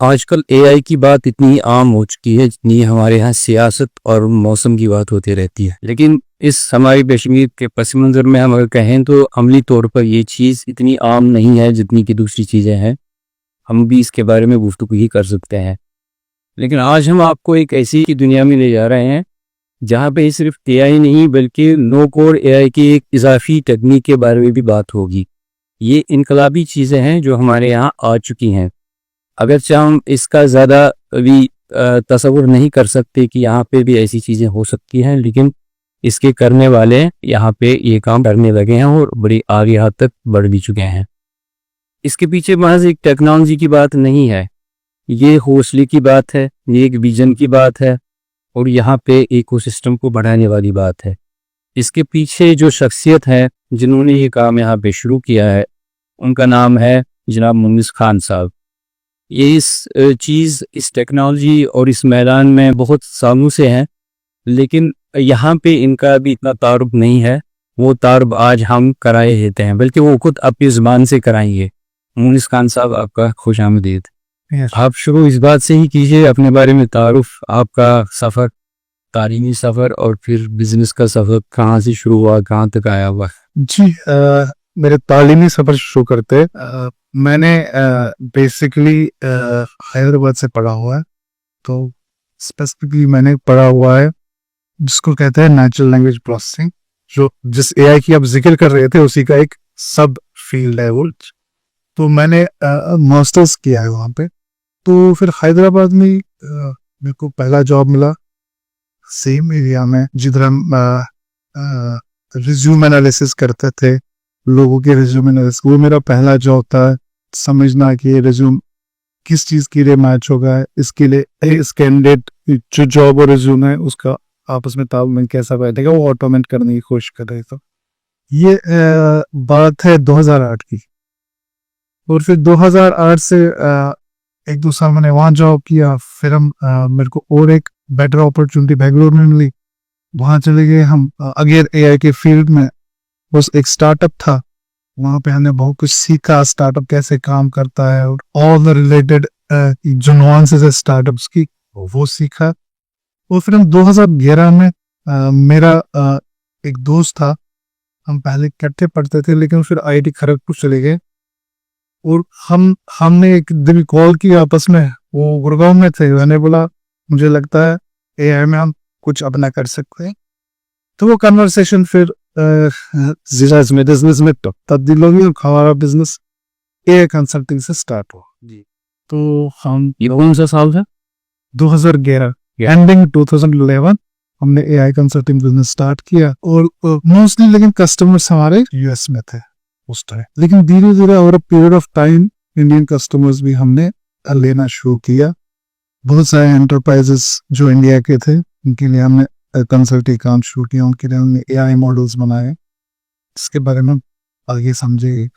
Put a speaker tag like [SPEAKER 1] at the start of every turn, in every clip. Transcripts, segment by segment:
[SPEAKER 1] आजकल एआई की बात इतनी आम हो चुकी है जितनी हमारे यहाँ सियासत और मौसम की बात होती रहती है। लेकिन इस हमारी कश्मीर के पस मंज़र में हम अगर कहें तो अमली तौर पर ये चीज़ इतनी आम नहीं है जितनी कि दूसरी चीज़ें हैं। हम भी इसके बारे में गुफ्तगू ही कर सकते हैं। लेकिन आज हम आपको एक ऐसी की दुनिया में ले जा रहे हैं जहाँ पे सिर्फ एआई नहीं बल्कि नो कोड एआई की एक इजाफी टेक्निक के बारे में भी बात होगी। ये इनकलाबी चीज़ें हैं जो हमारे यहाँ आ चुकी हैं। अगरचे हम इसका ज़्यादा अभी तसव्वुर नहीं कर सकते कि यहाँ पे भी ऐसी चीज़ें हो सकती हैं, लेकिन इसके करने वाले यहाँ पे ये काम करने लगे हैं और बड़ी आगे हद तक बढ़ भी चुके हैं। इसके पीछे महज एक टेक्नोलॉजी की बात नहीं है, ये हौसले की बात है, ये एक विजन की बात है और यहाँ पे इकोसिस्टम को बढ़ाने वाली बात है। इसके पीछे जो शख्सियत है जिन्होंने ये काम यहाँ पे शुरू किया है उनका नाम है जनाब मुनिस खान साहब। ये इस टेक्नोलॉजी और इस मैदान में बहुत सालों से हैं, लेकिन यहाँ पे इनका भी इतना तारुफ नहीं है। वो तारुफ आज हम कराए देते हैं, बल्कि वो खुद अपनी ज़ुबान से कराएंगे। मुनिस खान साहब, आपका खुशामदीद। आप शुरू इस बात से ही कीजिए अपने बारे में तारुफ, आपका सफ़र, तालीमी सफ़र और फिर बिजनेस का सफ़र कहाँ से शुरू हुआ, कहाँ तक आया हुआ।
[SPEAKER 2] जी, मेरे तालीमी सफ़र शुरू करते मैंने बेसिकली हैदराबाद से पढ़ा हुआ है। तो स्पेसिफिकली मैंने पढ़ा हुआ है जिसको कहते हैं नेचुरल लैंग्वेज प्रोसेसिंग, जो जिस एआई की आप जिक्र कर रहे थे उसी का एक सब फील्ड है वो। तो मैंने मास्टर्स किया है वहाँ पे। तो फिर हैदराबाद में मेरे को पहला जॉब मिला सेम एरिया में जिधर हम रिज्यूम एनालिसिस करते थे, लोगों के रिज्यूम एनालिसिस। वो मेरा पहला जॉब था, समझना कि ये रिज्यूम किस चीज़ के लिए मैच होगा, इसके लिए इस कैंडिडेट जो जॉब और रिज्यूम है उसका आपस में तालमेल कैसा बैठेगा, वो ऑटोमेट करने की कोशिश कर रहे थे। ये बात है 2008 की। और फिर 2008 से 1-2 साल मैंने वहाँ जॉब किया। फिर हम मेरे को और एक बेटर अपॉर्चुनिटी बेंगलोर में मिली, वहाँ चले गए हम अगेन एआई के फील्ड में। बस एक स्टार्टअप था, वहाँ पे हमने बहुत कुछ सीखा, स्टार्टअप कैसे काम करता है और ऑल द रिलेटेड जो नुआंसेस है स्टार्टअप्स की वो सीखा। और फिर हम 2011 में मेरा एक दोस्त था, हम पहले इकट्ठे पढ़ते थे लेकिन फिर आईआईटी खड़गपुर चले गए और हमने एक दिन कॉल किया आपस में, वो गुड़गांव में थे। मैंने बोला मुझे लगता है एआई में हम कुछ अपना कर सकते हैं। तो वो कन्वर्सेशन फिर बिजनेस में तब्दील हो गई और हमारा बिजनेस एआई कंसल्टिंग से स्टार्ट हुआ। तो हम
[SPEAKER 1] ये कौन सा साल था?
[SPEAKER 2] 2011 एंडिंग 2011 हमने एआई कंसल्टिंग बिजनेस स्टार्ट किया और मोस्टली लेकिन कस्टमर्स हमारे यूएस में थे उस टाइम। लेकिन धीरे धीरे over a period of time Indian customers भी हमने लेना शुरू किया। बहुत सारे एंटरप्राइजेस जो इंडिया के थे उनके लिए हमने कंसल्टिंग काम शुरू किया, उनके लिए हमने एआई मॉडल्स बनाए, इसके बारे में आगे समझेंगे।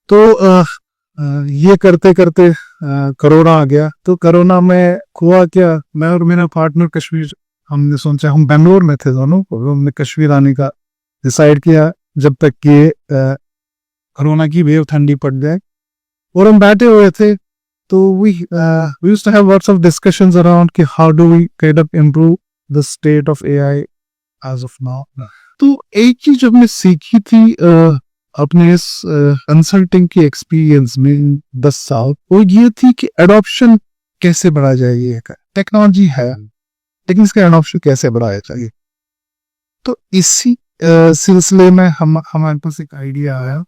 [SPEAKER 2] तो ये करते करते कोरोना आ गया। तो कोरोना में हुआ क्या, मैं और मेरा पार्टनर कश्मीर, हमने सोचा, हम बेंगलोर में थे दोनों, हमने कश्मीर आने का डिसाइड किया जब तक कि कोरोना की वेव ठंडी पड़ जाए। और हम बैठे हुए थे तो we used to have lots of discussions around कि how do we kind of improve the state of AI as of now। तो एक चीज हमने सीखी थी अपने इस कंसल्टिंग की एक्सपीरियंस में 10 साल, वो ये थी कि एडॉप्शन कैसे बढ़ाया जाए। ये टेक्नोलॉजी है लेकिन इसका एडॉप्शन कैसे बढ़ाया जाए। तो इसी सिलसिले में हमारे पास एक आइडिया आया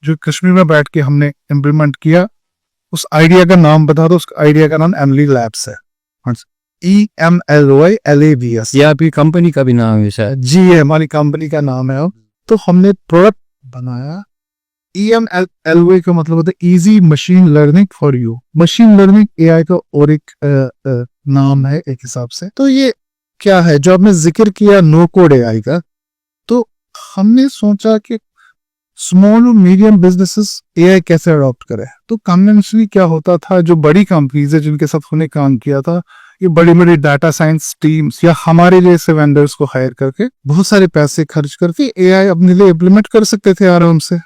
[SPEAKER 2] जो कश्मीर में बैठ के हमने इम्प्लीमेंट किया। उस आइडिया का नाम बता दो। उस आइडिया का नाम एमली लैब्स है, EMLYLABS।
[SPEAKER 1] ये आपकी कंपनी का भी नाम है शायद?
[SPEAKER 2] जी, ये हमारी कंपनी का नाम है। तो हमने प्रोडक्ट बनाया। EMLY का मतलब होता है easy machine learning for you. Machine learning AI का और एक नाम है एक हिसाब से। तो ये क्या है जो आपने जिक्र किया नो कोड एआई का, तो हमने सोचा कि स्मॉल और मीडियम बिजनेसेस एआई कैसे अडॉप्ट करे। तो कन्वेंशनली क्या होता था, जो बड़ी कंपनीज है जिनके साथ हमने काम किया था, ये बड़ी बड़ी डाटा साइंस टीम्स या हमारे जैसे वेंडर्स को हायर करके बहुत सारे पैसे खर्च करके एआई अपने लिए इम्प्लीमेंट कर सकते थे आराम से।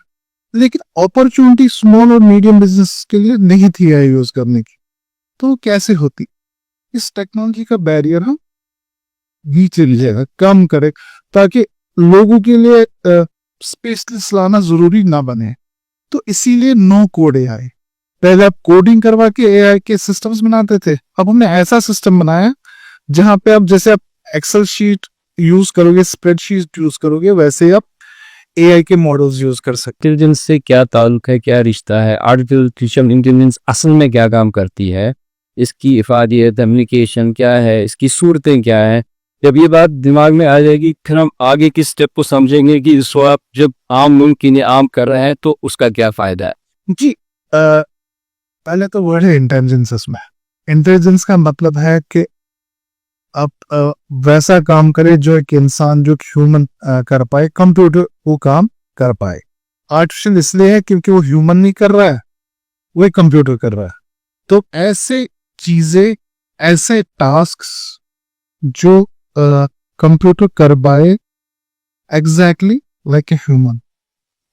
[SPEAKER 2] लेकिन अपॉर्चुनिटी स्मॉल और मीडियम बिजनेस के लिए नहीं थी एआई यूज करने की। तो कैसे होती? इस टेक्नोलॉजी का बैरियर हम नीचे ले जाएगा, कम करे, ताकि लोगों के लिए स्पेसलेस लाना जरूरी ना बने। तो इसीलिए नो कोड एआई। पहले आप कोडिंग करवा के एआई के सिस्टम्स बनाते थे, अब हमने ऐसा सिस्टम बनाया जहां पे आप जैसे आप एक्सेल शीट यूज करोगे, स्प्रेडशीट यूज करोगे, वैसे आप एआई के मॉडल्स यूज कर सकते।
[SPEAKER 1] इंटेलिजेंस से क्या ताल्लुक है, क्या रिश्ता है, आर्टिफिशियल इंटेलिजेंस असल में क्या काम करती है, इसकी इफादियत, कम्युनिकेशन क्या है, इसकी सूरतें क्या है। जब ये बात दिमाग में आ जाएगी फिर हम आगे की स्टेप को समझेंगे कि इसको आप जब आम मुमकिन आम कर रहे हैं तो उसका क्या फायदा है।
[SPEAKER 2] जी, पहले तो वर्ड है इंटेलिजेंस। इसमें इंटेलिजेंस का मतलब है कि आप वैसा काम करे जो एक इंसान, जो ह्यूमन कर पाए, कंप्यूटर वो काम कर पाए। आर्टिफिशियल इसलिए है क्योंकि वो ह्यूमन नहीं कर रहा है, वो एक कंप्यूटर कर रहा है। तो ऐसे चीजें, ऐसे टास्क जो कंप्यूटर कर पाए exactly like a human,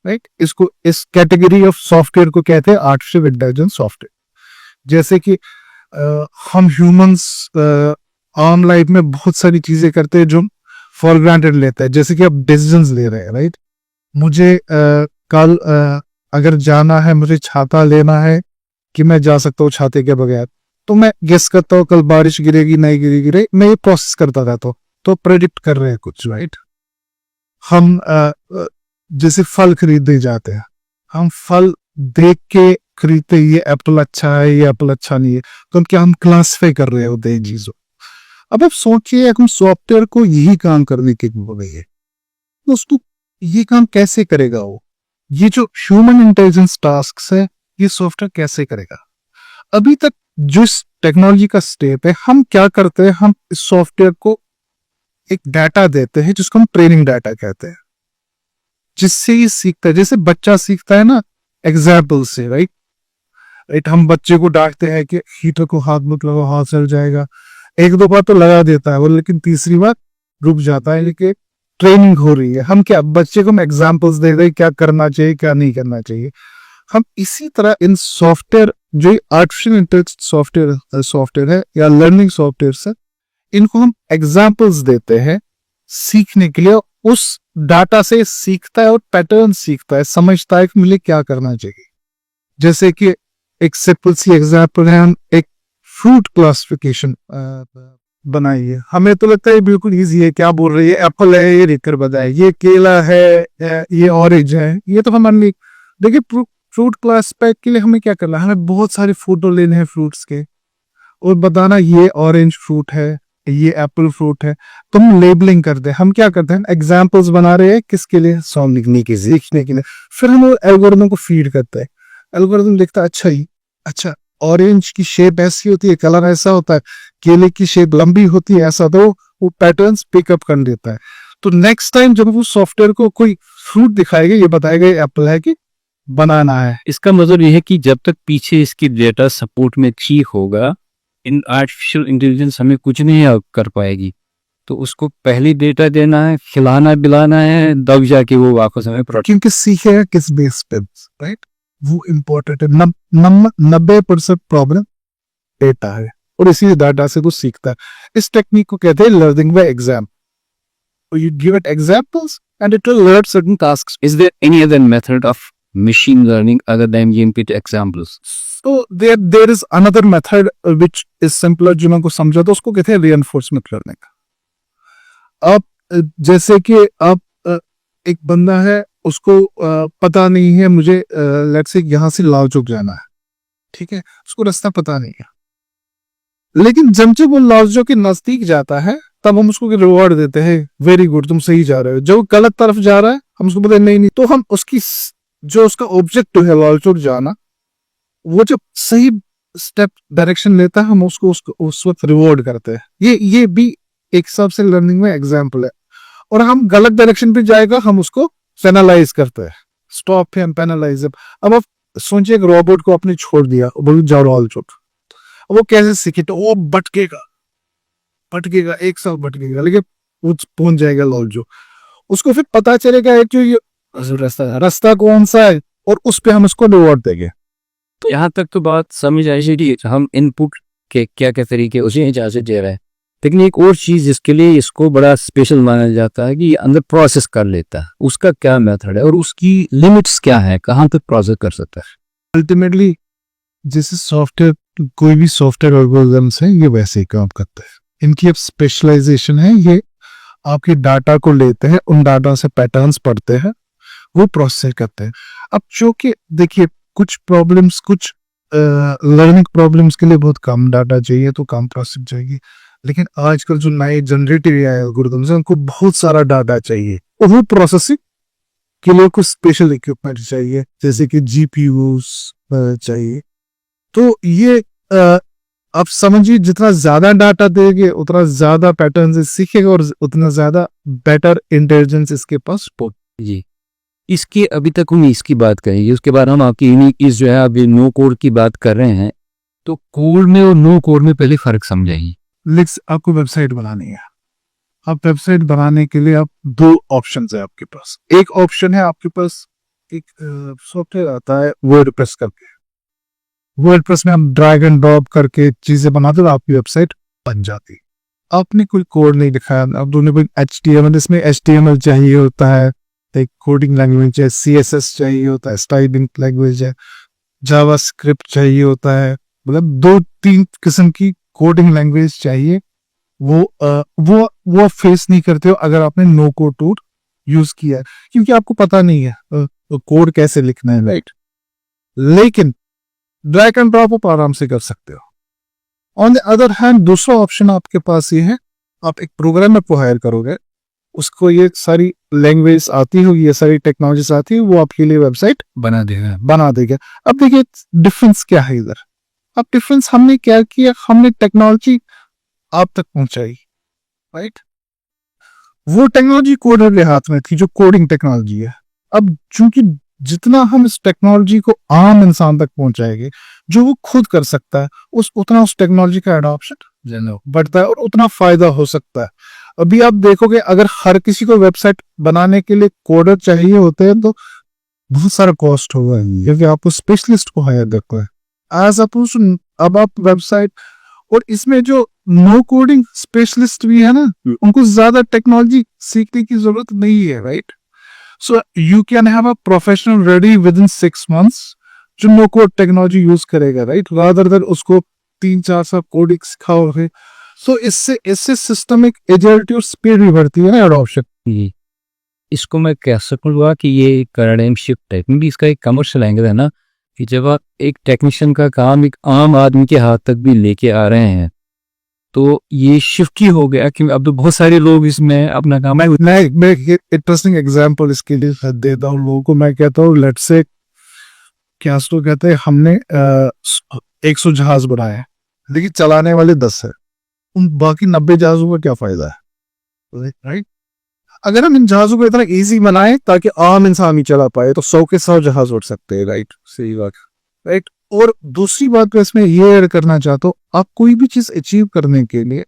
[SPEAKER 2] right, इसको, इस कैटेगरी ऑफ सॉफ्टवेयर को कहते हैं आर्टिफिशियल इंटेलिजेंस सॉफ्टवेयर। जैसे कि हम ह्यूमंस आम लाइफ में बहुत सारी चीजें करते हैं जो फॉर ग्रांटेड लेते हैं, जैसे कि आप डिसीजंस ले रहे हैं, राइट। मुझे कल अगर जाना है, मुझे छाता लेना है कि मैं जा सकता हूँ छाते के बगैर, तो मैं गेस करता हूँ कल बारिश गिरेगी नहीं गिरेगी, मैं ये प्रोसेस करता रहता हूँ, तो प्रेडिक्ट कर रहे हैं कुछ, राइट। हम जैसे फल खरीदने जाते हैं, हम फल देख के खरीदते, ये एप्पल अच्छा है, ये एप्पल अच्छा नहीं है, तो क्या हम क्लासिफाई कर रहे होते हैं चीजों। अब आप सोचिए, हम सॉफ्टवेयर को यही काम करने के लिए है, तो उसको ये काम कैसे करेगा? वो ये जो ह्यूमन इंटेलिजेंस टास्क है, ये सॉफ्टवेयर कैसे करेगा? अभी तक जो टेक्नोलॉजी का स्टेप है, हम क्या करते हैं, हम इस सॉफ्टवेयर को एक डाटा देते हैं जिसको हम ट्रेनिंग डाटा कहते हैं, जिससे ये सीखता है। जैसे बच्चा सीखता है ना एग्जाम्पल से, राइट। हम बच्चे को डांटते हैं कि हीटर को हाथ मत लगाओ, हाथ जल जाएगा, एक दो बार तो लगा देता है वो, लेकिन तीसरी बार रुक जाता है, लेकिन ट्रेनिंग हो रही है। हम क्या बच्चे को हम एग्जाम्पल्स दे रहे हैं क्या करना चाहिए क्या नहीं करना चाहिए। हम इसी तरह इन सॉफ्टवेयर, जो आर्टिफिशियल इंटेलिजेंस सॉफ्टवेयर है या लर्निंग सॉफ्टवेयर है, इनको हम एग्जाम्पल्स देते हैं सीखने के लिए। उस डाटा से सीखता है और पैटर्न सीखता है, समझता है कि मुझे क्या करना चाहिए। जैसे कि एक सिंपल सी एग्जाम्पल है, हम एक फ्रूट क्लासिफिकेशन बनाई है। हमें तो लगता है बिल्कुल इजी है, क्या बोल रही है, एप्पल है ये लिखकर बताए, ये केला है, ये ऑरेंज है, ये तो हमारे लिए। देखिए फ्रूट क्लासिफाई के लिए हमें क्या करना है, हमें बहुत सारे फोटो लेने हैं फ्रूट्स के और बताना ये ऑरेंज फ्रूट है, ये एप्पल फ्रूट है। तो हम लेबलिंग करते हैं, हम क्या करते हैं, एग्जाम्पल्स बना रहे हैं किसके लिए, सॉन्ग लिखने के, सीखने के लिए। फिर हम एल्गोरिथम को फीड करते हैं, एल्गोरिथम देखता है अच्छा ऑरेंज की शेप ऐसी होती है, कलर ऐसा होता है, केले की शेप लंबी होती है, ऐसा, तो वो पैटर्न्स पिकअप कर देता है। तो नेक्स्ट टाइम जब वो सॉफ्टवेयर को कोई फ्रूट दिखाएगा, ये बताएगा ये एप्पल है कि बनाना है।
[SPEAKER 1] इसका मतलब यह है कि जब तक पीछे इसकी डेटा सपोर्ट में ठीक होगा, इन आर्टिफिशियल इंटेलिजेंस हमें कुछ नहीं कर पाएगी। तो उसको पहली डेटा देना है, खिलाना पिलाना है, तब जाके वो वापस हमें
[SPEAKER 2] क्योंकि सीखेगा किस बेस पे, राइट, वो इम्पोर्टेंट है। 90% प्रॉब्लम डेटा है और इसी डाटा से वो सीखता है। इस टेक्निक को कहते हैं learning by exam. You give it examples and it will learn certain tasks.
[SPEAKER 1] Is there any other method of machine learning other than input examples?
[SPEAKER 2] So there is another method which is simpler, जो मैं को समझा, तो उसको कहते हैं reinforcement learning। अब जैसे कि आप एक बंदा है, उसको पता नहीं है मुझे लेट्स से यहाँ से लालचौक जाना है, ठीक है, उसको रास्ता पता नहीं है, लेकिन जब वो लालचौक के नजदीक जाता है तब हम उसको रिवॉर्ड देते हैं, वेरी गुड तुम सही जा रहे हो। जो गलत तरफ जा रहा है हम उसको बोलते नहीं, तो हम उसकी जो उसका ऑब्जेक्टिव है लालचौक जाना, वो जब सही स्टेप डायरेक्शन लेता है हम उसको उस वक्त रिवॉर्ड करते हैं। ये भी एक हिसाब से लर्निंग में एग्जाम्पल है। और हम गलत डायरेक्शन पे जाएगा हम उसको पेनलाइज करते हैं, स्टॉप पे हम पेनलाइज। अब आप सोचिए एक रोबोट को आपने छोड़ दिया, बोलो जाओ लालचौक, वो कैसे सीखे, तो वो भटकेगा 1 साल भटकेगा, लेकिन वो पहुंच जाएगा लालचौक। उसको फिर पता चलेगा कि ये रास्ता कौन सा है और उस पे हम उसको रिवॉर्ड देंगे।
[SPEAKER 1] तो यहाँ तक तो बात समझ आई कि हम इनपुट के क्या क्या तरीके उसे इजाज़त दे रहा है। लेकिन एक और चीज़ जिसके लिए इसको बड़ा स्पेशल माना जाता है कि ये अंदर प्रोसेस कर लेता है, उसका क्या मेथड है और उसकी लिमिट्स क्या है, कहाँ तक प्रोसेस कर सकता है।
[SPEAKER 2] अल्टीमेटली जैसे सॉफ्टवेयर, कोई भी सॉफ्टवेयर एल्गोरिथम्स है ये वैसे ही काम करते हैं। इनकी अब स्पेशलाइजेशन है, ये आपके डाटा को लेते हैं, उन डाटा से पैटर्न्स पढ़ते हैं, वो प्रोसेस करते हैं। अब चूंकि देखिए कुछ प्रॉब्लम्स, कुछ लर्निंग प्रॉब्लम्स के लिए बहुत कम डाटा चाहिए तो कम प्रोसेस चाहिए, लेकिन आजकल जो नए जनरेटिव एआई एल्गोरिथम्स हैं उनको बहुत सारा डाटा चाहिए और वो प्रोसेसिंग के लिए कुछ स्पेशल इक्विपमेंट चाहिए, जैसे कि जीपीयूज चाहिए। तो ये आप समझिए जितना ज्यादा डाटा देंगे उतना ज्यादा पैटर्न सीखेगा और उतना ज्यादा बेटर इंटेलिजेंस इसके पास
[SPEAKER 1] जी, इसकी अभी तक हम इसकी बात करेंगे, उसके बाद हम आपकी इस जो है अभी नो कोड की बात कर रहे हैं, तो कोड में और नो कोड में पहले फर्क समझाइए।
[SPEAKER 2] आपको वेबसाइट बनानी है, आप वेबसाइट बनाने के लिए आप दो ऑप्शन है आपके पास। एक ऑप्शन है आपके पास एक सॉफ्टवेयर आता है वर्डप्रेस करके, वर्डप्रेस में हम ड्रैग एंड ड्रॉप करके चीजें बनाते तो आपकी वेबसाइट बन जाती। आपने कोई कोड नहीं दिखाया, अब दोनों कोई HTML, इसमें HTML चाहिए होता है, एक कोडिंग लैंग्वेज है, CSS चाहिए होता है, स्टाइलिंग लैंग्वेज है, जावास्क्रिप्ट चाहिए होता है, मतलब 2-3 किस्म की कोडिंग लैंग्वेज चाहिए। वो फेस नहीं करते हो अगर आपने नो कोड टूल यूज किया है, क्योंकि आपको पता नहीं है कोड कैसे लिखना है, राइट। लेकिन ड्रैग एंड ड्रॉप आप आराम से कर सकते हो। ऑन द अदर हैंड दूसरा ऑप्शन आपके पास ये है, आप एक प्रोग्रामर को हायर करोगे, उसको ये सारी लैंग्वेज आती होगी, ये सारी टेक्नोलॉजीज आती है, वो आपके लिए वेबसाइट
[SPEAKER 1] बना देगा।
[SPEAKER 2] अब देखिए डिफरेंस क्या है इधर। अब डिफरेंस हमने क्या किया, हमने टेक्नोलॉजी आप तक पहुंचाई, राइट। वो टेक्नोलॉजी कोडर के हाथ में थी जो कोडिंग टेक्नोलॉजी है। अब चूंकि जितना हम इस टेक्नोलॉजी को आम इंसान तक पहुंचाएंगे जो वो खुद कर सकता है, उतना उस टेक्नोलॉजी का एडॉप्शन बढ़ता है और उतना फायदा हो सकता है। अभी आप देखोगे अगर हर किसी को वेबसाइट बनाने के लिए कोडर चाहिए होते हैं तो बहुत सारा कॉस्ट होगा, क्योंकि आपको स्पेशलिस्ट को हायर करना है एज अपोज। अब आप वेबसाइट, और इसमें जो नो कोडिंग स्पेशलिस्ट भी है ना, उनको ज्यादा टेक्नोलॉजी सीखने की जरूरत नहीं है, right. So you can have a professional ready with in 6 months जो नो कोड टेक्नोलॉजी यूज करेगा, राइट, रादर देन उसको 3-4 साल कोडिंग सिखाओगे। सो इससे सिस्टमिक एजिलिटी और स्पीड भी बढ़ती है ना एडॉप्शन।
[SPEAKER 1] इसको मैं कह सकूंगा कि ये एक पैराडाइम शिफ्ट है, क्योंकि इसका एक कमर्शियल एंगल है ना, कि जब आप एक टेक्नीशियन का काम एक आम आदमी के हाथ तक भी लेके आ रहे हैं तो ये शिफ्ट ही हो गया, क्योंकि अब तो बहुत सारे लोग इसमें अपना काम है।
[SPEAKER 2] मैं इंटरेस्टिंग एग्जांपल इसके लिए देता हूँ लोगों को। मैं कहता हूँ लेट्स से क्या तो कहते हैं हमने 100 जहाज बनाए हैं, लेकिन चलाने वाले 10 है, उन बाकी 90 जहाजों का क्या फायदा है, राइट। अगर हम इन जहाजों को इतना इजी बनाए ताकि आम इंसान ही चला पाए तो 100 के 100 जहाज उड़ सकते हैं, राइट। सही बात, राइट। और दूसरी बात मैं इसमें ये ऐड करना चाहता हूँ, आप कोई भी चीज अचीव करने के लिए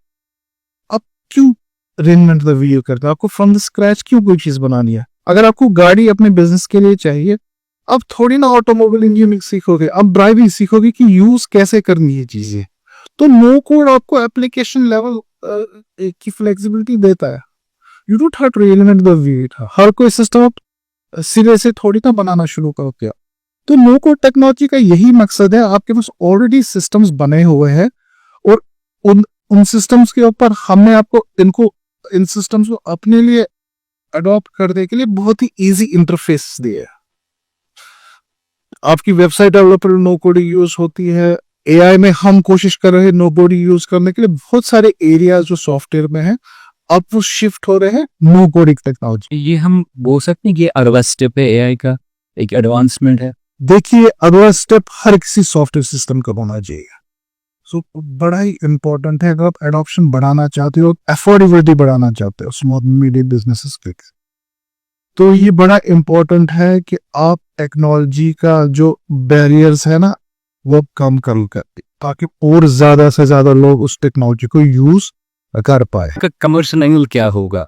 [SPEAKER 2] आप क्यों रिइन्वेंट द व्हील करते हो, आपको फ्रॉम द स्क्रैच क्यों कोई चीज बनानी है। अगर आपको गाड़ी अपने बिजनेस के लिए चाहिए, अब थोड़ी ना ऑटोमोबाइल इंजीनियरिंग सीखोगे, अब ड्राइविंग सीखोगे कि यूज कैसे करनी है चीजें। तो नो कोड आपको एप्लीकेशन लेवल की फ्लेक्सिबिलिटी देता है। You don't have to reinvent the wheel. हर कोई सिस्टम आप सिरे से थोड़ी ना बनाना शुरू करो क्या। तो नो कोड टेक्नोलॉजी का यही मकसद है, आपके पास ऑलरेडी सिस्टम्स बने हुए हैं और उन सिस्टम्स के ऊपर हमने आपको इन सिस्टम्स को अपने लिए अडॉप्ट करने के लिए बहुत ही इजी इंटरफेस दिए है। आपकी website developer no coding use होती है, एआई में हम कोशिश कर रहे हैं नो कोडिंग यूज करने के लिए। बहुत सारे एरियाज जो सॉफ्टवेयर में है अब वो शिफ्ट हो रहे हैं नो कोडिंग टेक्नोलॉजी।
[SPEAKER 1] ये हम बोल सकते हैं कि अगला स्टेप है एआई का, एक एडवांसमेंट है।
[SPEAKER 2] देखिए अगला स्टेप हर किसी सॉफ्टवेयर सिस्टम का होना चाहिए। सो बड़ा ही इंपॉर्टेंट है, अगर आप एडॉप्शन बढ़ाना चाहते हो, अफोर्डेबिलिटी बढ़ाना चाहते हो स्मॉल मीडियम बिजनेसेस के, तो ये बड़ा इंपॉर्टेंट है कि आप टेक्नोलॉजी का जो बैरियर्स है ना वो कम कर ताकि और ज्यादा से ज्यादा लोग उस टेक्नोलॉजी को यूज कर पाए।
[SPEAKER 1] कमर्शियल एंगल क्या होगा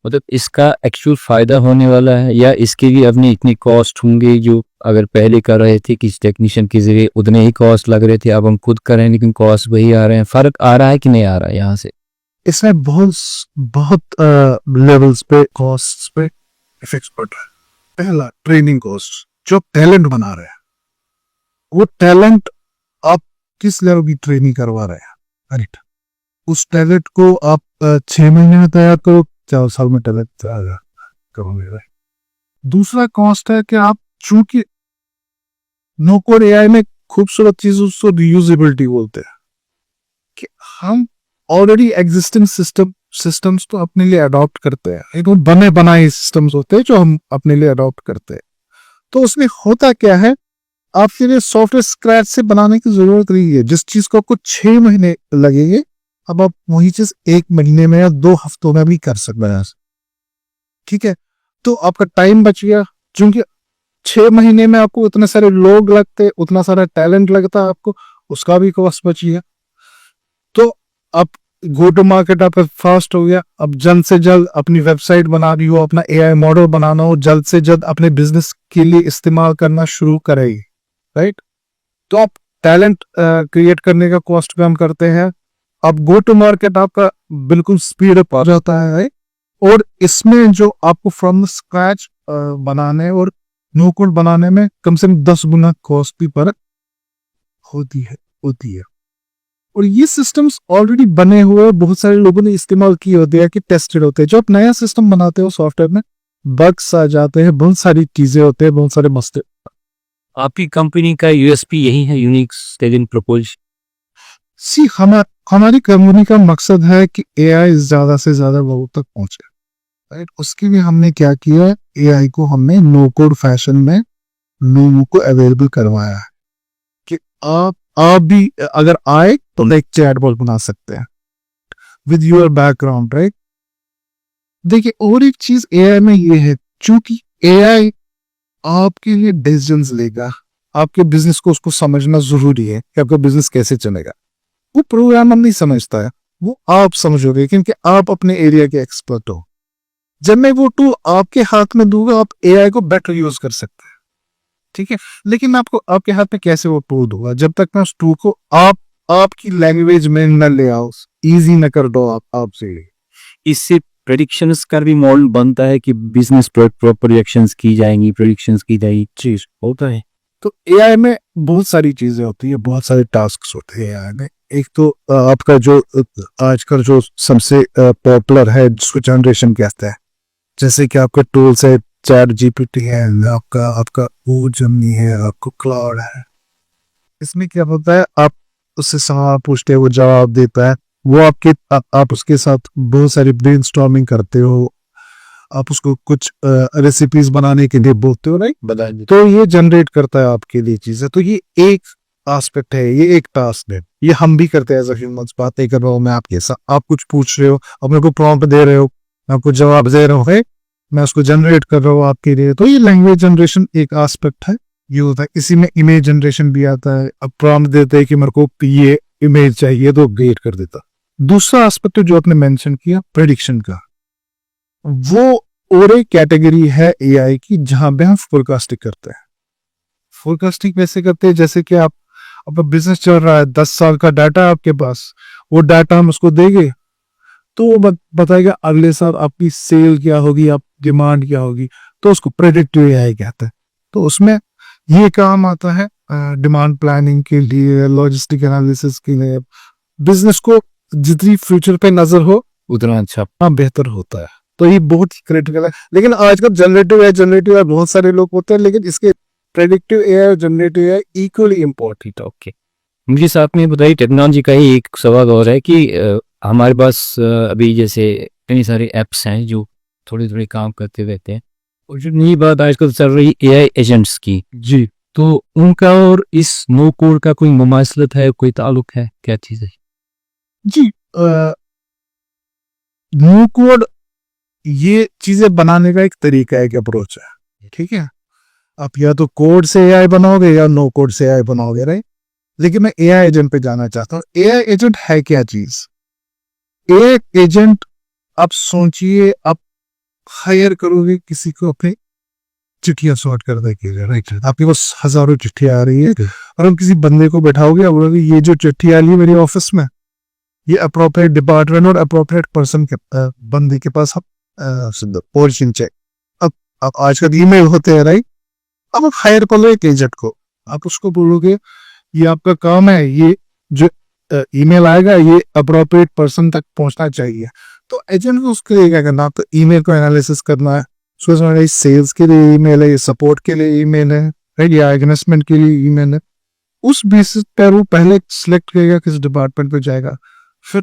[SPEAKER 1] मतलब इसका एक्चुअल फायदा होने वाला है या इसके लिए अपने इतनी कॉस्ट होंगे जो अगर पहले कर रहे थे किसी टेक्नीशियन के जरिए उतने ही कॉस्ट लग रहे थे, अब हम खुद कर रहे हैं लेकिन कॉस्ट वही आ रहे हैं। फर्क आ रहा है कि नहीं आ रहा है यहाँ से?
[SPEAKER 2] इसमें बहुत बहुत लेवल्स पे कॉस्ट पे इफेक्ट पड़ रहा है। पहला ट्रेनिंग कॉस्ट, जो टैलेंट बना रहे हैं वो टैलेंट आप किस लेवल की ट्रेनिंग करवा रहे हैं, राइट? उस टैलेंट को आप 6 महीने में तैयार करो, 4 साल में टैलेंट तैयार करोगे, राइट? दूसरा कॉस्ट है कि आप चूंकि नो कोड एआई में खूबसूरत चीज उसको रीयूजेबिलिटी बोलते हैं कि हम ऑलरेडी एग्जिस्टिंग सिस्टम्स तो अपने लिए अडॉप्ट करते हैं, एक वो बने बनाए सिस्टम्स होते हैं जो हम अपने लिए अडॉप्ट करते हैं। तो उसमें होता क्या है, आपके लिए सॉफ्टवेयर स्क्रैच से बनाने की जरूरत नहीं है। जिस चीज को आपको 6 महीने लगेंगे, अब आप वही चीज 1 महीने में या 2 हफ्तों में भी कर सकते हैं, ठीक है? तो आपका टाइम बच गया, क्योंकि 6 महीने में आपको इतने सारे लोग लगते, उतना सारा टैलेंट लगता है आपको, उसका भी कॉस्ट बच गया। तो आप गो टू मार्केट आपका फास्ट हो गया। अब जल्द से जल्द अपनी वेबसाइट बना रही हो, अपना एआई मॉडल बनाना हो, जल्द से जल्द अपने बिजनेस के लिए इस्तेमाल करना शुरू करेगी, राइट? तो आप टैलेंट क्रिएट करने का कॉस्ट कम करते हैं। अब गो टू मार्केट आपका बिल्कुल स्पीड अप आ जाता है, राइट? और इसमें जो आपको फ्रॉम स्क्रैच बनाने और नो कोड बनाने में कम से कम 10 गुना कॉस्ट भी फर्क होती है। और ये सिस्टम्स ऑलरेडी बने हुए बहुत सारे लोगों ने इस्तेमाल किए होते हैं कि टेस्टेड होते हैं। जो आप नया सिस्टम बनाते हो सॉफ्टवेयर में बग्स आ जाते हैं, बहुत सारी चीजें होते हैं, बहुत सारे मसले।
[SPEAKER 1] आपकी कंपनी का यूएसपी यही है, यूनिक सेलिंग प्रपोजल।
[SPEAKER 2] सी हमारी कंपनी का मकसद है कि एआई ज्यादा से ज्यादा लोगों तक पहुंचे, राइट? उसके लिए हमने क्या किया, एआई को हमने नो कोड फैशन में लोगों को अवेलेबल करवाया है कि आप भी अगर आए तो एक चैटबॉट बना सकते हैं विद योर बैकग्राउंड, राइट? देखिए, और एक चीज एआई में ये है, चूंकि एआई आपके लिए डिसीजंस लेगा, आपके बिजनेस को उसको समझना जरूरी है कि आपका बिजनेस कैसे चलेगा। वो प्रोग्रामर नहीं समझता है, वो आप समझोगे क्योंकि आप अपने एरिया के एक्सपर्ट हो। जब मैं वो टूल आपके हाथ में दूंगा, आप एआई को बेटर यूज कर सकते हैं, ठीक है? लेकिन आपको आपके हाथ में कैसे वो टूल दूंगा जब तक मैं उस टूल को आपकी लैंग्वेज में न ले आओ, इजी न कर दो आपसे।
[SPEAKER 1] इससे प्रेडिक्शंस का भी मॉडल बनता है कि बिजनेस प्रोजेक्शंस की जाएंगी, प्रेडिक्शंस की जाएगी, चीज होता है।
[SPEAKER 2] तो एआई में बहुत सारी चीजें होती है, बहुत सारे टास्क होते हैं एआई में। एक तो आपका जो आजकल जो सबसे पॉपुलर है जिसको जनरेशन कहते हैं, जैसे कि आपका टूल्स है, चैट जीपीटी है, आपका जेमिनी है, आपको क्लाउड है। इसमें क्या होता है, आप उससे सवाल पूछते हो, वो जवाब देता है, वो आप उसके साथ बहुत सारी ब्रेनस्टॉर्मिंग करते हो, आप उसको कुछ रेसिपीज बनाने के लिए बोलते हो, राइट?
[SPEAKER 1] बताइए।
[SPEAKER 2] तो ये जनरेट करता है आपके लिए चीजें। तो ये एक एस्पेक्ट है, ये एक टास्क है, ये हम भी करते हैं एज अ ह्यूमंस। बात नहीं कर रहा हूँ मैं आपके साथ, आप कुछ पूछ रहे हो, आप मेरे को प्रॉम्प्ट दे रहे हो, मैं आपको जवाब दे रहा हूँ, मैं उसको जनरेट कर रहा हूँ आपके लिए। तो ये लैंग्वेज जनरेशन एक एस्पेक्ट है, ये होता है। इसी में इमेज जनरेशन भी आता है, अब प्रॉम्प्ट देते हैं कि मेरे को ये इमेज चाहिए तो क्रिएट कर देता। दूसरा एस्पेक्ट जो आपने मेंशन किया प्रेडिक्शन का, वो और एक कैटेगरी है एआई की जहां पे हम फोरकास्टिंग करते हैं। फोरकास्टिंग कैसे करते हैं, जैसे कि आपका बिजनेस चल रहा है, 10 साल का डाटा है आपके पास, वो डाटा हम उसको देंगे तो वो बताएगा अगले साल आपकी सेल क्या होगी, आप डिमांड क्या होगी। तो उसको प्रेडिक्टिव एआई कहते हैं। तो उसमें ये काम आता है डिमांड प्लानिंग के लिए, लॉजिस्टिक एनालिसिस के लिए। बिजनेस को जितनी फ्यूचर पे नजर हो
[SPEAKER 1] उतना अच्छा
[SPEAKER 2] बेहतर होता है। तो ये बहुत क्रिटिकल है। लेकिन आजकल जनरेटिव एआई बहुत सारे लोग होते हैं, लेकिन इसके प्रेडिक्टिव एआई और generative AI equally important.
[SPEAKER 1] Okay, मुझे साथ में बताइए, टेक्नोलॉजी का ही एक सवाल और है कि हमारे पास अभी जैसे कई सारे ऐप्स हैं जो थोड़े थोड़े काम करते रहते हैं, और जो नई बात आजकल चल रही एआई एजेंट्स की,
[SPEAKER 2] जी,
[SPEAKER 1] तो उनका और इस नो कोड का कोई मुमासलत है, कोई ताल्लुक है, क्या चीज है?
[SPEAKER 2] जी, नो कोड ये चीजें बनाने का एक तरीका है, एक अप्रोच है, ठीक है? आप या तो कोड से एआई बनाओगे या नो कोड से एआई बनाओगे, राइट? लेकिन मैं एआई एजेंट पे जाना चाहता हूँ। एआई एजेंट है क्या चीज? एआई एजेंट, आप सोचिए, आप हायर करोगे किसी को अपने चिट्ठियां सॉर्ट करने के लिए, राइट? आपके पास हजारों चिट्ठियां आ रही है और हम किसी बंदे को बैठाओगे और बोलोगे ये जो चिट्ठी आ रही है मेरे ऑफिस में, ये अप्रोप्रिएट डिपार्टमेंट और अप्रोप्रिएट पर्सन के बंदे के पास आप पोर्शन चेक। अब आजकल ईमेल होते हैं, राइट? अब आप हायर कर लो एक एजेंट को, आप उसको बोलोगे ये आपका काम है, ये जो ईमेल आएगा ये अप्रोप्रिएट पर्सन तक पहुंचना चाहिए। तो एजेंट को उसके लिए क्या करना, तो ईमेल को एनालिसिस करना है, सोचना सेल्स के लिए ईमेल है, ये सपोर्ट के लिए ईमेल है, राइट, या इन्वेस्टमेंट के लिए ईमेल है। उस बेसिस पर वो पहले सिलेक्ट करेगा किस डिपार्टमेंट पे जाएगा, फिर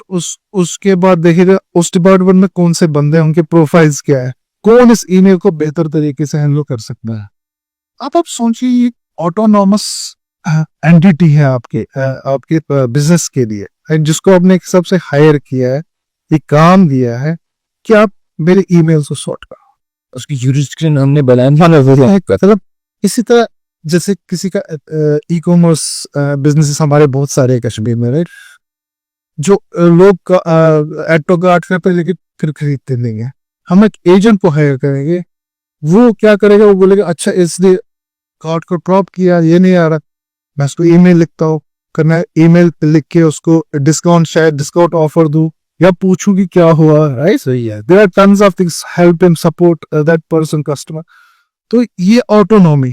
[SPEAKER 2] उसके बाद देखेगा उस डिपार्टमेंट में कौन से बंदे हैं, उनके प्रोफाइल्स क्या है, कौन इस ईमेल को बेहतर तरीके से हैंडल कर सकता है। आप सोचिए ये ऑटोनॉमस एंटिटी है आपके बिजनेस के लिए, जिसको आपने एक सबसे हायर किया है, ये काम दिया है कि आप मेरे ईमेल को सॉर्ट करो,
[SPEAKER 1] उसकी यूरिस्डिक्शन हमने बनाया।
[SPEAKER 2] मतलब इसी तरह जैसे किसी का ई कॉमर्स बिजनेस हमारे बहुत सारे हैं कश्मीर में, राइट, जो लोग एड टू कार्ट पे लेके फिर खरीदते नहीं है, हम एक एजेंट को हायर करेंगे, वो क्या करेगा, वो बोलेगा अच्छा इसने कार्ड को ड्रॉप किया, ये नहीं आ रहा, मैं उसको ईमेल लिखता हूँ, करना ईमेल लिख के उसको डिस्काउंट, शायद डिस्काउंट ऑफर दूं या पूछूं कि क्या हुआ, राइट? सही है, there are tons of things, help him, support that person customer. तो ये ऑटोनॉमी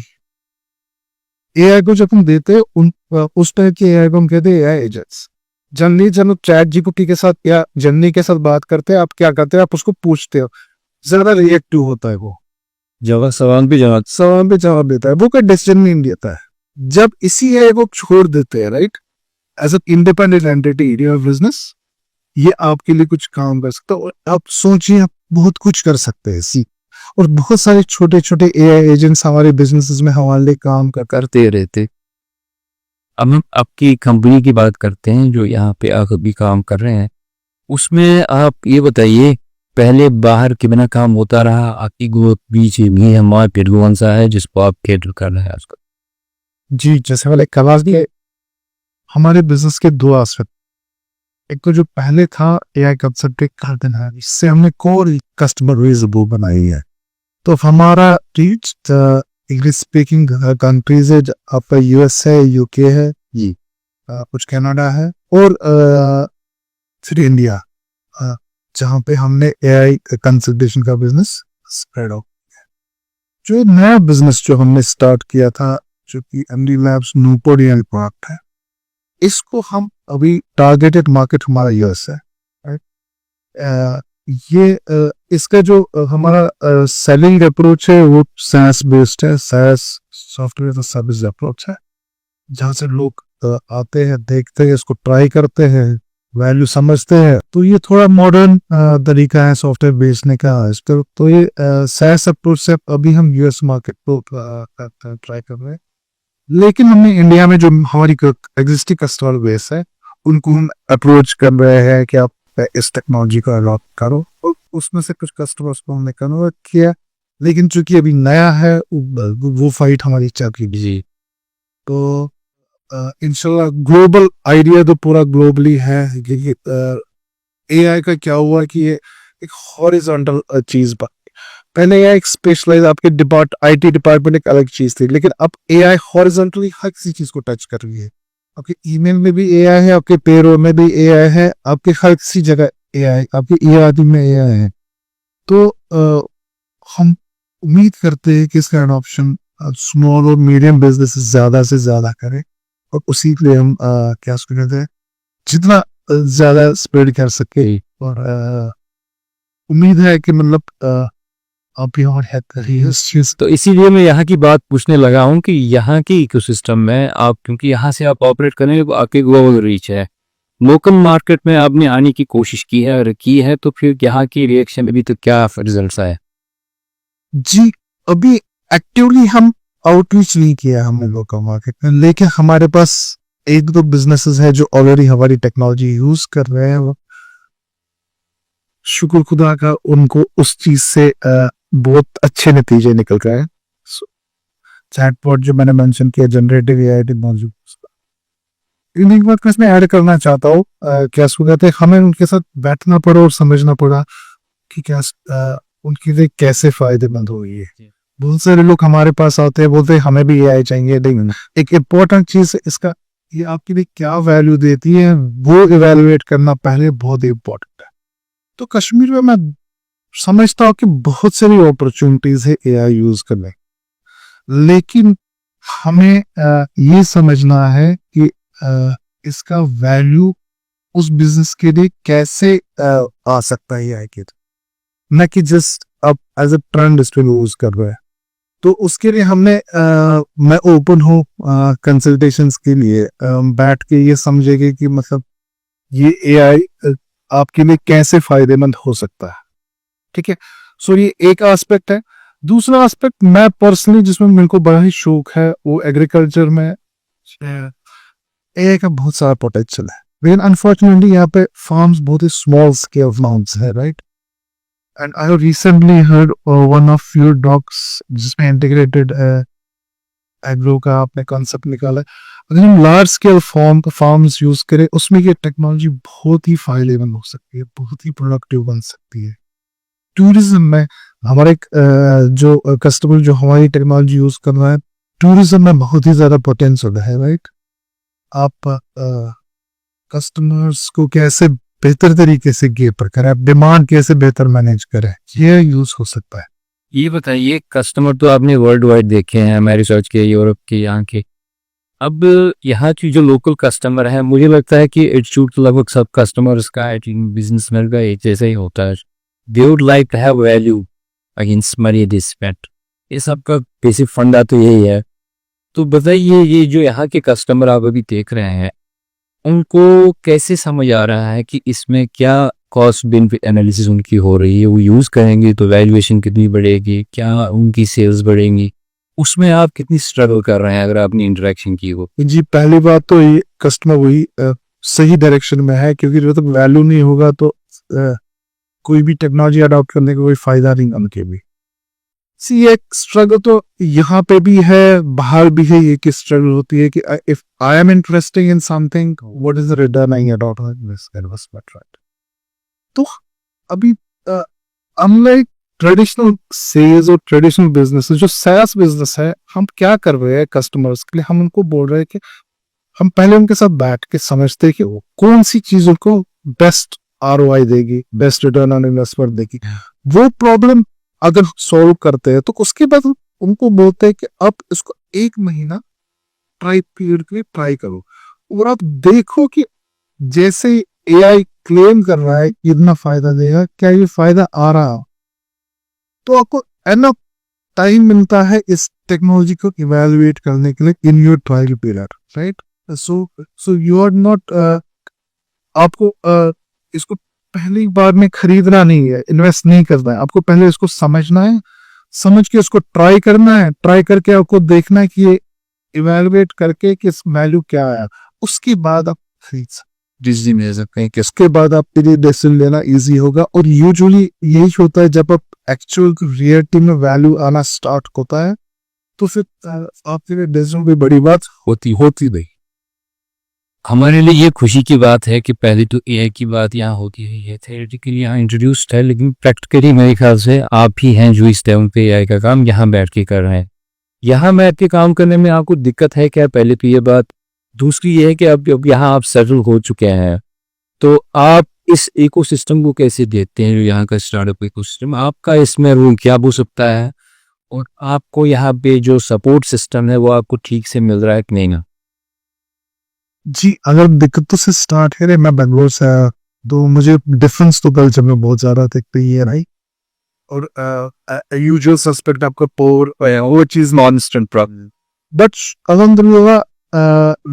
[SPEAKER 2] एआई को जब हम देते हैं उस टाइप के एआई को हम कहते हैं एआई एजेंट्स। जनरली जब चैट जीपीटी के साथ या जननी के साथ बात करते हैं, आप क्या करते हैं, आप उसको पूछते हो, ज्यादा रिएक्टिव होता है, वो
[SPEAKER 1] सवाल पे
[SPEAKER 2] जवाब देता है, वो कोई डिसीजन नहीं देता है। जब इसी एआई को छोड़ देते हैं, right, as an independent entity in business, ये आपके लिए कुछ काम कर सकता है। और आप सोचिए आप बहुत कुछ कर सकते हैं इसी, और बहुत सारे छोटे छोटे एआई एजेंट्स हमारे बिजनेसेस में हमारे लिए काम
[SPEAKER 1] करते रहते। अब हम आपकी कंपनी की बात करते हैं जो यहाँ पे आप अभी काम कर रहे हैं, उसमें आप ये बताइए पहले बाहर के बिना काम होता रहा, आपकी ग्रोथ बीच में हमारा फिर कौन सा है जिसको आप कैटर कर रहे हैं आजकल?
[SPEAKER 2] जी, जैसे वाले कलास दिए, हमारे बिजनेस के दो एस्पेक्ट, एक तो जो पहले था एआई कंसल्टिंग कर है, इससे हमने कोर कस्टमर बेस बनाई है। तो हमारा रीच इंग्लिश स्पीकिंग कंट्रीज है, आपका यूएस है, यूके है जी, कुछ कनाडा है, और फिर इंडिया, जहाँ पे हमने एआई कंसल्टेशन का बिजनेस स्प्रेड आउट किया। जो नया बिजनेस जो हमने स्टार्ट किया था, जो कि MD labs Newport AI product है, इसको हम अभी टारगेटेड मार्केट हमारा यूएस है, राइट। ये इसका जो हमारा सेलिंग अप्रोच है वो SaaS बेस्ड है, SaaS सॉफ्टवेयर सर्विस अप्रोच है, जहाँ से लोग आते हैं, देखते हैं, इसको ट्राई करते हैं, वैल्यू समझते हैं। तो ये थोड़ा मॉडर्न तरीका है सॉफ्टवेयर बेचने का। तो ये SaaS अप्रोच से अभी हम यूएस मार्केट को ट्राई कर रहे हैं, लेकिन हमने इंडिया में जो हमारी एग्जिस्टिंग कस्टमर बेस है उनको हम अप्रोच कर रहे हैं कि आप इस टेक्नोलॉजी को अडॉप्ट करो, और उसमें से कुछ कस्टमर्स को हमने कन्वर्ट किया, लेकिन चूंकि अभी नया है वो फाइट हमारी चल रही है। तो इंशाल्लाह ग्लोबल आइडिया तो पूरा ग्लोबली है। एआई का क्या हुआ कि ये एक हॉरिजॉन्टल चीज बन, पहले एआई एक स्पेशलाइज आपके आईटी डिपार्टमेंट एक अलग चीज थी, लेकिन अब एआई हॉरिजॉन्टली हर किसी चीज को टच कर रही है। आपके ईमेल में भी एआई है, आपके पेरोल में भी एआई है, आपके हर किसी जगह एआई, आपके ईआरपी में एआई है। तो हम उम्मीद करते हैं कि इसका एडॉप्शन स्मॉल और मीडियम बिजनेस ज्यादा से ज्यादा करें, और उसी के लिए हम क्या कहते हैं, जितना ज्यादा स्प्रेड कर सके। और उम्मीद है कि मतलब आप भी और हेल्प करिए इस चीज।
[SPEAKER 1] तो इसीलिए मैं यहाँ की बात पूछने लगा हूँ कि यहाँ की इकोसिस्टम में आप, क्योंकि यहाँ से आप ऑपरेट करेंगे तो आपकी ग्लोबल रीच है, लोकल मार्केट में आपने आने की कोशिश की है, और की है, तो फिर यहाँ की रिएक्शन अभी तो क्या रिजल्ट आए?
[SPEAKER 2] जी, अभी एक्टिवली हम आउटरीच नहीं किया हमने लोकल मार्केट में, लेकिन हमारे पास एक दो बिजनेसेस है जो ऑलरेडी हमारी टेक्नोलॉजी यूज कर रहे हैं। वो शुक्र खुदा का, उनको उस चीज से बहुत अच्छे नतीजे निकल रहे हैं। चैटबॉट जो मैंने मेंशन किया, जनरेटिव एआई टेक्नोलॉजी, इन्हीं बात को इसमें ऐड करना चाहता हूँ। क्या कहते हैं, हमें उनके साथ बैठना पड़ा और समझना पड़ा कि क्या उनके लिए कैसे फायदेमंद हो ये। बहुत सारे लोग हमारे पास आते हैं, बोलते हैं हमें भी एआई चाहिए, लेकिन एक इम्पोर्टेंट चीज है इसका, ये आपके लिए क्या वैल्यू देती है वो इवेलुएट करना पहले बहुत इम्पोर्टेंट है। तो कश्मीर में मैं समझता हूँ कि बहुत सारी अपॉर्चुनिटीज है एआई यूज करने, लेकिन हमें ये समझना है कि इसका वैल्यू उस बिजनेस के लिए कैसे आ सकता है एआई के, न कि जस्ट अब एज अ ट्रेंड इसको यूज कर रहे हैं। तो उसके लिए हमने मैं ओपन हूँ कंसल्टेशंस के लिए, बैठ के ये समझेंगे कि मतलब ये एआई आपके लिए कैसे फायदेमंद हो सकता है। ठीक है, सो ये एक एस्पेक्ट है। दूसरा एस्पेक्ट मैं पर्सनली जिसमें मेरे को बड़ा ही शौक है वो एग्रीकल्चर में एआई का बहुत सारा पोटेंशियल है, लेकिन अनफॉर्चुनेटली यहाँ पे फार्म्स बहुत ही स्मॉल स्केल फार्म्स है, right. And I have recently heard one of your dogs जिसमें इंटीग्रेटेड एग्रो का आपने कॉन्सेप्ट निकाला है। अगर हम लार्ज स्केल फार्म्स यूज करें उसमें ये टेक्नोलॉजी बहुत ही फायदेमंद हो सकती है, बहुत ही प्रोडक्टिव बन सकती है। टूरिज्म में हमारे जो कस्टमर जो हमारी टेक्नोलॉजी यूज कर रहा है, टूरिज्म में बहुत ही ज्यादा पोटेंशियल है, राइट। आप कस्टमर्स को कैसे बेहतर तरीके से गेपर करें, आप डिमांड कैसे बेहतर मैनेज करें, ये यूज हो सकता है।
[SPEAKER 1] ये बताइए, कस्टमर तो आपने वर्ल्ड वाइड देखे हैं, हमारे रिसर्च के, यूरोप के, यहाँ के। अब यहाँ की जो लोकल कस्टमर है, मुझे लगता है कि एटीट्यूड लगभग सब कस्टमर्स का, बिजनेसमैन का एक जैसा ही होता है। They would like to have value against money respect, ये सब का बेसिक फंडा तो यही है। तो बताइए, ये जो यहाँ के कस्टमर आप अभी देख रहे हैं, उनको कैसे समझ आ रहा है कि इसमें क्या कॉस्ट बेनिफिट एनालिसिस उनकी हो रही है, वो यूज करेंगे तो वैल्यूएशन कितनी बढ़ेगी, क्या उनकी सेल्स बढ़ेंगी, उसमें आप कितनी स्ट्रगल कर रहे हैं अगर आपने इंटरेक्शन की हो?
[SPEAKER 2] जी, पहली बात तो ये कस्टमर वही सही डायरेक्शन में है, क्योंकि जब तक वैल्यू नहीं होगा तो कोई भी टेक्नोलॉजी अडॉप्ट करने का कोई फायदा नहीं उनके भी। सी एक स्ट्रगल तो यहाँ पे भी है, बाहर भी है, ये की स्ट्रगल होती है कि if I am interesting in something, what is the return I get out of this investment, right. तो अभी अनलाइक ट्रेडिशनल सेल्स और ट्रेडिशनल बिजनेस, जो SaaS बिजनेस है, हम क्या कर रहे हैं कस्टमर्स के लिए, हम उनको बोल रहे हैं कि हम पहले उनके साथ बैठ के समझते हैं कि वो कौन सी चीजों को बेस्ट ROI देगी, बेस्ट रिटर्न ऑन इन्वेस्टमेंट देगी। वो प्रॉब्लम अगर सॉल्व करते हैं तो उसके बाद उनको बोलते हैं कि अब इसको 1 महीना ट्राई पीरियड के लिए ट्राई करो, और आप देखो कि जैसे AI क्लेम कर रहा है इतना फायदा देगा, क्या ये फायदा आ रहा है। तो आपको एनफ टाइम मिलता है इस टेक्नोलॉजी को इवेलुएट करने के लिए in your trial period, right. So you are not, आपको इसको पहली बार में खरीदना नहीं है, इन्वेस्ट नहीं करना है, आपको पहले इसको समझना है, समझ के उसको ट्राई करना है, ट्राई करके आपको देखना है कि ये इवेलुएट करके कि इस वैल्यू क्या है, उसके बाद आप खरीद डिसीजन ले सकते हैं कि उसके बाद आपके लिए डिसीजन लेना इजी होगा। और यूजुअली यही होता है, जब आप एक्चुअल रियलिटी में वैल्यू आना स्टार्ट होता है तो फिर आपके लिए डिसीजन भी बड़ी बात होती नहीं।
[SPEAKER 1] हमारे लिए ये खुशी की बात है कि पहले तो AI की बात यहाँ होती है, थियोरेटिकली यहाँ इंट्रोड्यूस्ड है, लेकिन प्रैक्टिकली मेरे ख्याल से आप ही हैं जो इस लेवल पे AI का काम यहाँ बैठ के कर रहे हैं। यहाँ बैठ के काम करने में आपको दिक्कत है क्या? पहले तो ये बात। दूसरी ये है कि अब यहाँ आप सेटल हो चुके हैं, तो आप इस इकोसिस्टम को कैसे देखते हैं, जो यहाँ का स्टार्टअप इकोसिस्टम, आपका इसमें रोल क्या हो सकता है, और आपको यहाँ पे जो सपोर्ट सिस्टम है वो आपको ठीक से मिल रहा है कि नहीं ना?
[SPEAKER 2] जी, अगर दिक्कतों से स्टार्ट है, मैं बेंगलोर से आया तो मुझे डिफरेंस तो कल्चर में बहुत ज्यादा दिखती है, राइट। और यूजुअल सस्पेक्ट आपका पोर वो चीज नॉन इंस्टेंट प्रॉब्लम, बट अल्हम्दुलिल्लाह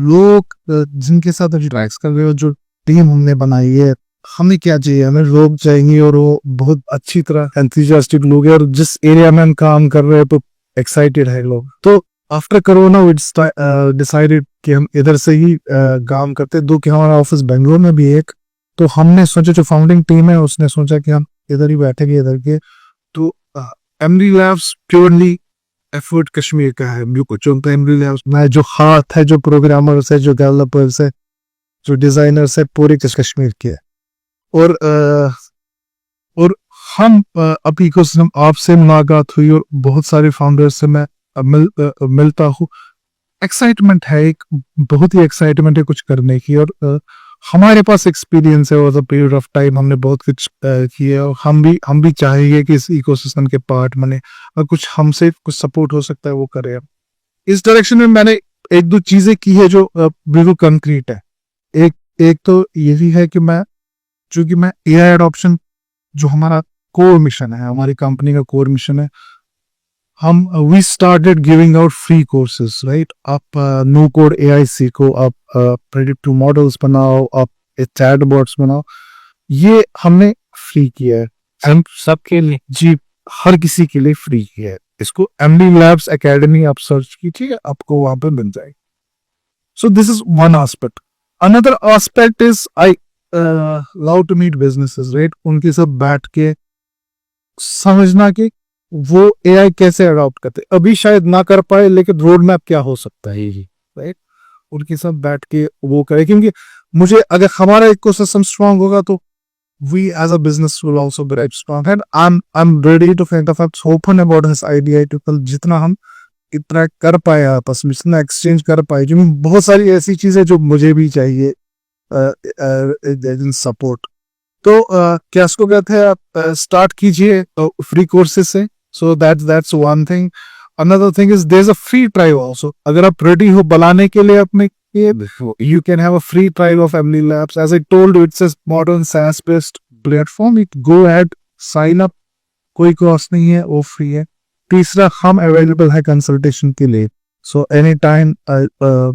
[SPEAKER 2] लोग जिनके साथ इंटरेक्ट कर रहे हो, जो टीम हमने बनाई है, हमें क्या चाहिए, हमें लोग चाहिए और वो बहुत अच्छी तरह एंथुसियास्टिक लोग हैं, और जिस एरिया में हम काम कर रहे हैं तो एक्साइटेड है लोग। तो आफ्टर कोरोना वी डिसाइडेड कि हम इधर से ही काम करते, दो कि हमारा ऑफिस बेंगलोर में भी एक, तो हमने सोचा, जो फाउंडिंग टीम है उसने सोचा कि हम इधर ही बैठेंगे इधर के। तो MD labs purely effort Kashmir का है, कुछ एमडी लैब्स में जो हाथ है, जो प्रोग्रामर्स है, जो डेवलपर्स है, जो डिजाइनर्स है, पूरे कश्मीर के है। और हम अब इकोसिस्टम आपसे मुलाकात हुई और बहुत सारे फाउंडर से मैं मिलता हूँ। एक्साइटमेंट है, एक बहुत ही एक्साइटमेंट है कुछ करने की, और हमारे पास एक्सपीरियंस है, over the period of time हमने बहुत कुछ किया, और हम भी चाहेंगे कि इस इकोसिस्टम के पार्ट बने और कुछ हमसे कुछ सपोर्ट हो सकता है वो करें। इस डायरेक्शन में मैंने एक दो चीजें की है जो बिल्कुल कंक्रीट है। एक तो यही है कि मैं एआई एडॉप्शन जो हमारा कोर मिशन है, हमारी कंपनी का कोर मिशन है, हम we started giving out free courses, right. आप नो कोड एआई सीखो, आप प्रेडिक्टिव मॉडल्स बनाओ, आप चैटबॉट्स बनाओ, ये हमने फ्री किया है। हम सबके लिए, जी, हर किसी के लिए फ्री किया है। इसको एमडी लैब्स एकेडमी आप सर्च कीजिए, आपको वहां पे मिल जाएगी। So this is one aspect. Another aspect is I love to meet businesses, right. उनके साथ बैठ के समझना कि वो एआई कैसे अडॉप्ट करते, अभी शायद ना कर पाए, लेकिन रोड मैप क्या हो सकता है, राइट। उनके साथ बैठ के वो करे, क्योंकि मुझे अगर हमारा इकोसिस्टम स्ट्रांग होगा तो we as a business will also be strong, and I'm ready to kind of open about this idea to कल जितना हम इतना कर पाए आपस में, जितना एक्सचेंज कर पाए, जो बहुत सारी ऐसी चीजें जो मुझे भी चाहिए सपोर्ट। तो क्या इसको कहते हैं, आप स्टार्ट कीजिए फ्री कोर्सेज से। So that's one thing. Another thing is there is a free trial also. अगर आप रेडी हो बनाने के लिए अपने, you can have a free trial of Emily Labs. As I told you, it's a modern SaaS-based platform. You go ahead, sign up. कोई cost नहीं है, वो फ्री है। तीसरा, हम अवेलेबल है कंसल्टेशन के लिए। So anytime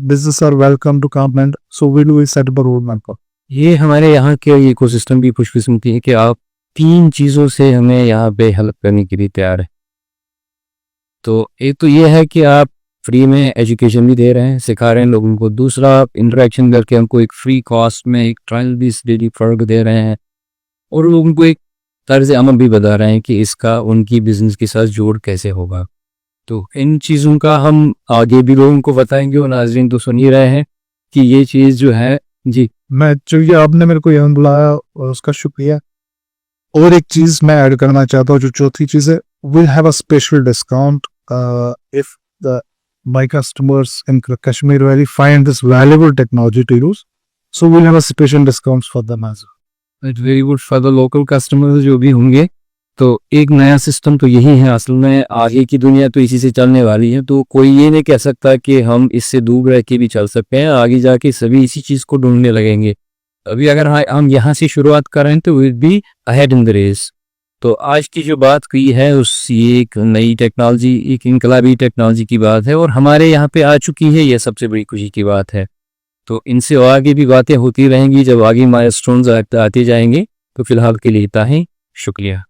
[SPEAKER 2] business are welcome to come, and so will we set up a roadmap.
[SPEAKER 1] ये हमारे यहाँ के इकोसिस्टम की खुशकिस्मती है कि आप 3 चीज़ों से हमें यहाँ पे हेल्प करने के लिए तैयार है। तो एक तो ये है कि आप फ्री में एजुकेशन भी दे रहे हैं, सिखा रहे हैं लोगों को। दूसरा, आप इंटरेक्शन करके हमको एक फ्री कॉस्ट में एक ट्रायल भी डेली फर्क दे रहे हैं, और लोगों को एक तर्ज अमल भी बता रहे हैं कि इसका उनकी बिजनेस के साथ जोड़ कैसे होगा। तो इन चीज़ों का हम आगे भी लोगों को बताएंगे, और नाजरीन तो सुन ही रहे हैं कि ये चीज़ जो है, जी,
[SPEAKER 2] मैं चूंकि आपने मेरे को यहाँ बुलाया और उसका शुक्रिया। और एक चीज मैं ऐड करना चाहता हूँ, जो चौथी चीज है, will have a special discount if the my customers in Kashmir Valley find this valuable technology to use, so we'll have a special discounts for them as well.
[SPEAKER 1] It's very good for the local customers जो भी होंगे। तो एक नया system तो यही है, असल में आगे की दुनिया तो इसी से चलने वाली है। तो कोई ये नहीं कह सकता कि हम इससे दूर रह के भी चल सकते हैं, आगे जाके सभी इसी चीज़ को ढूंढने लगेंगे। अभी अगर हम यहाँ से शुरुआत करें तो will be ahead in the race. तो आज की जो बात की है उस ये एक नई टेक्नोलॉजी, एक इनकलाबी टेक्नोलॉजी की बात है, और हमारे यहाँ पे आ चुकी है, ये सबसे बड़ी खुशी की बात है। तो इनसे आगे भी बातें होती रहेंगी जब आगे माइलस्टोन्स आते जाएंगे। तो फिलहाल के लिए इतना ही, शुक्रिया।